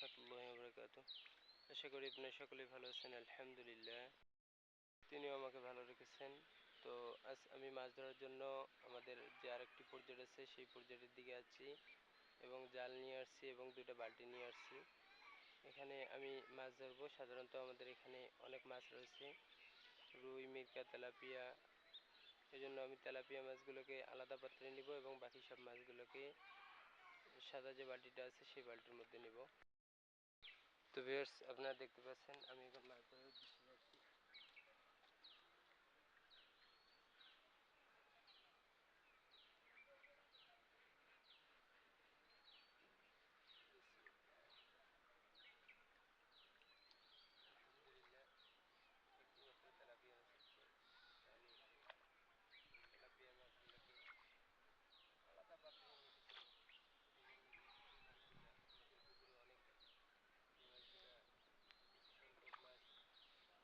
রহমতুল্লাহি ওয়া বারাকাতুহু। আশা করি আপনারা সকলেই ভালো আছেন। আলহামদুলিল্লাহ, তিনিও আমাকে ভালো রেখেছেন। তো আজ আমি মাছ ধরার জন্য আমাদের যে আরেকটি পর্যায় আছে সেই পর্যায়ের দিকে আছি এবং জাল নিয়ে আসছি এবং দুটো বালতি নিয়ে আসছি। এখানে আমি মাছ ধরবো। সাধারণত আমাদের এখানে অনেক মাছ রয়েছে, রুই, মিরকা, তেলাপিয়া। এজন্য আমি তেলাপিয়া মাছগুলোকে আলাদা পাত্রে নিব এবং বাকি সব মাছগুলোকে সাদা যে বালতিটা আছে সেই বালতির মধ্যে নিব। তো ভিউয়ার্স, আপনারা দেখতে পাচ্ছেন আমি এখন মাছ ধরার উদ্দেশ্যে যাচ্ছি। আলহামদুলিল্লাহ, একটি মাত্র তেলাপিয়া মাছ হচ্ছে। আমি তেলাপিয়া মাছগুলোকে আলাদা পাত্রে নিতেছি এবং এই মাছগুলা আমাদের পুকুরে অনেক এই মাছগুলা কিছু সংখ্যক মাছ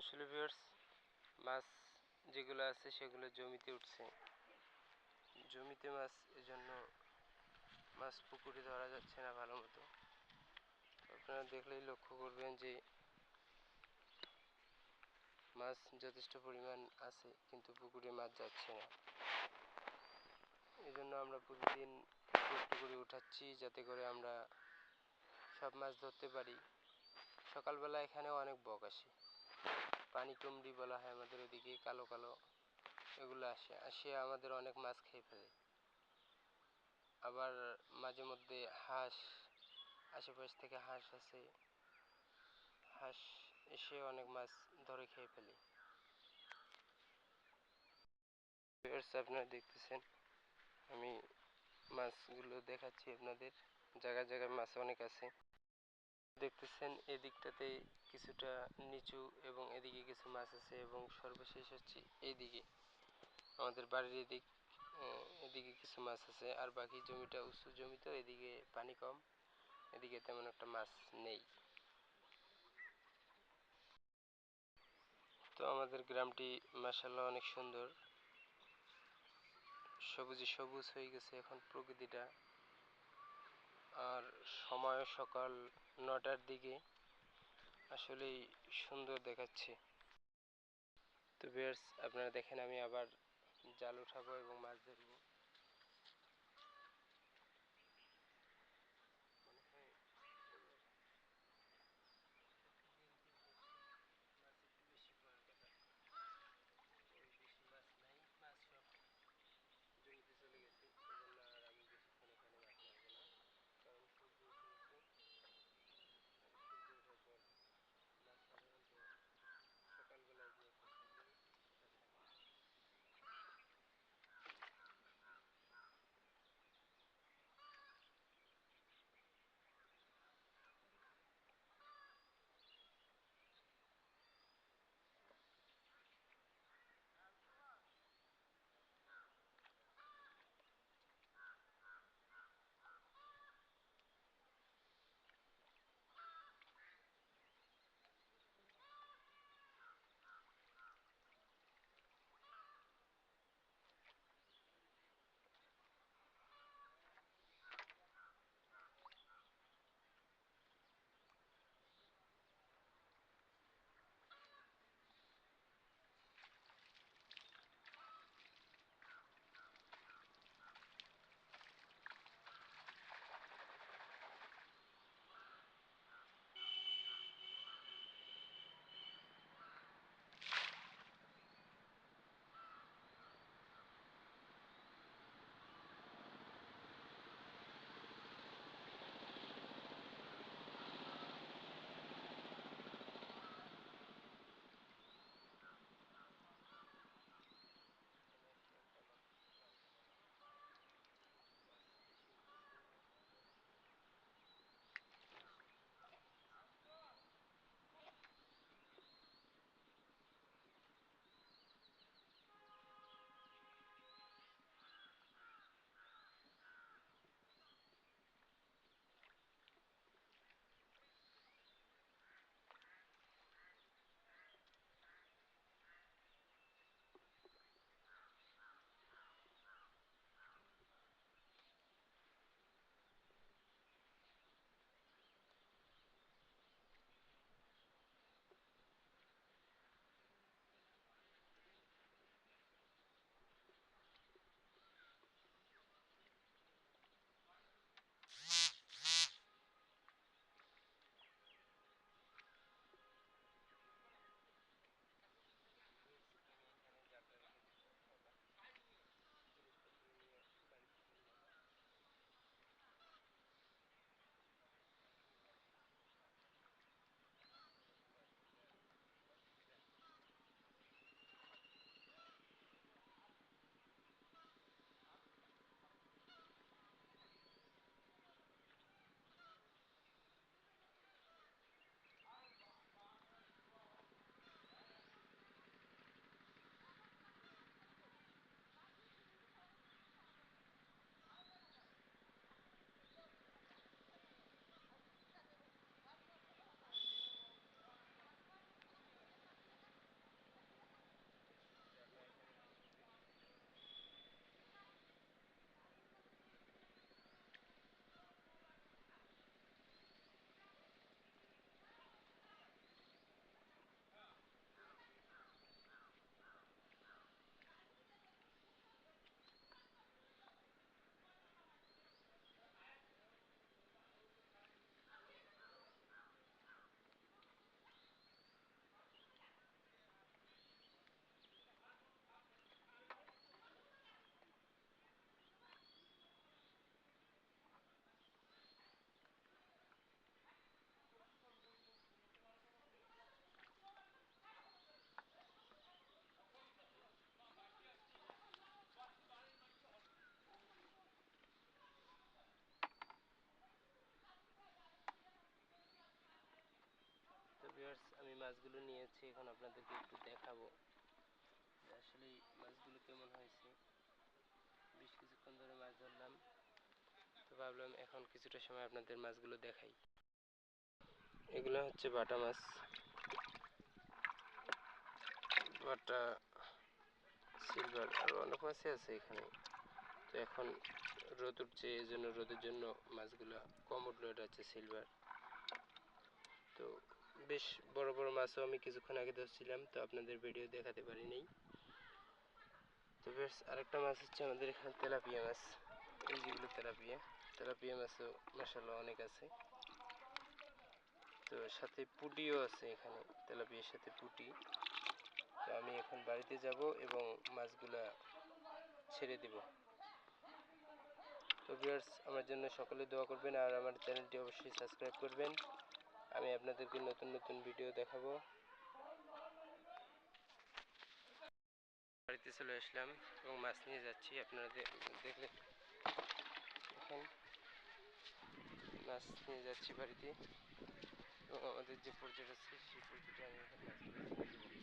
আসলে ভিউয়ার্স, মাছ যেগুলো আছে সেগুলো জমিতে উঠছে। জমিতে মাছ, এজন্য মাছ পুকুরে ধরা যাচ্ছে না ভালো মতো। আপনারা দেখলেই লক্ষ্য করবেন যে মাছ যথেষ্ট পরিমাণ আছে কিন্তু পুকুরে মাছ যাচ্ছে না। এই জন্য আমরা প্রতিদিন একটু করে উঠাচ্ছি যাতে করে আমরা সব মাছ ধরতে পারি। সকালবেলা এখানে অনেক বক আসে, পানি টুমরি বলা হয় আমাদের ওদিকে, কালো কালো এগুলো আসে আমাদের অনেক মাছ খেয়ে ফেলে। আবার মাঝে মধ্যে হাঁস, আশেপাশ থেকে হাঁস আছে, হাঁস এসে অনেক মাছ ধরে খেয়ে ফেলে। আপনারা দেখতেছেন আমি মাছগুলো দেখাচ্ছি আপনাদের, জায়গায় জায়গায় মাছ অনেক আছে। দেখতেছেন এদিকটাতে কিছুটা নিচু এবং এদিকে কিছু মাছ আছে, এবং সর্বশেষ হচ্ছে এইদিকে আমাদের বাড়ির এদিক, এদিকে কিছু মাছ আছে। আর বাকি জমিটা উঁচু জমি, তো এদিকে পানি কম, এদিকে তেমন একটা মাছ নেই। তো আমাদের গ্রামটি মাশাআল্লাহ অনেক সুন্দর, সবুজে সবুজ হয়ে গেছে এখন প্রকৃতিটা। আর সময় সকাল 9টার দিকে, আসলেই সুন্দর দেখাচ্ছে। তো ভিউয়ার্স, আপনারা দেখেন আমি আবার জাল উঠাবো এবং মাছ ধরবো। জমিতে চলে গেছে, এজন্য আর আমি বেশিক্ষণ এখানে মাছ মারবো না, কারণ সূর্য উঠে গেছে। সূর্য ওঠার পর মাছ সাধারণত সকালবেলায় যে একটা সূর্য ওঠা থাকে, মাছগুলো নিয়েছি, এখন আপনাদেরকে একটু দেখাবো যে আসলে মাছগুলো কেমন হয়েছে। বেশ কিছুক্ষণ ধরে মাছ ধরলাম, তো ভাবলাম এখন কিছুটা সময় আপনাদের মাছগুলো দেখাই। এগুলো হচ্ছে বাটা মাছ, বাটা, সিলভার, আরও অনেক মাছই আছে এখানে। তো এখন রোদ উঠছে, এই জন্য রোদের জন্য মাছগুলো কম উঠলো। এটা হচ্ছে সিলভার। তো বেশ বড় বড় মাছও আমি কিছুক্ষণ আগে ধরছিলাম, তো আপনাদের ভিডিও দেখাতে পারিনি। তো বেশ আরেকটা মাছ হচ্ছে আমাদের এখানে তেলাপিয়া মাছ। এই যেগুলো তেলাপিয়া, তেলাপিয়া মাছও মাশাআল্লাহ অনেক আছে। তো সাথে পুঁটিও আছে এখানে, তেলাপিয়ার সাথে পুঁটি। তো আমি এখন বাড়িতে যাব এবং মাছগুলা ছেড়ে দেব। তো ভিউয়ার্স, আমার জন্য সকলে দোয়া করবেন আর আমার চ্যানেলটি অবশ্যই সাবস্ক্রাইব করবেন। আমি আপনাদেরকে নতুন নতুন ভিডিও দেখাবো। বাড়িতে চলে আসলাম এবং মাছ নিয়ে যাচ্ছি। আপনারা দেখলে এখন মাছ নিয়ে যাচ্ছি বাড়িতে, এবং আমাদের যে পর্যায়ে আছে সেই পর্যায়ে আমি এখন মাছগুলো ছেড়ে দেবো।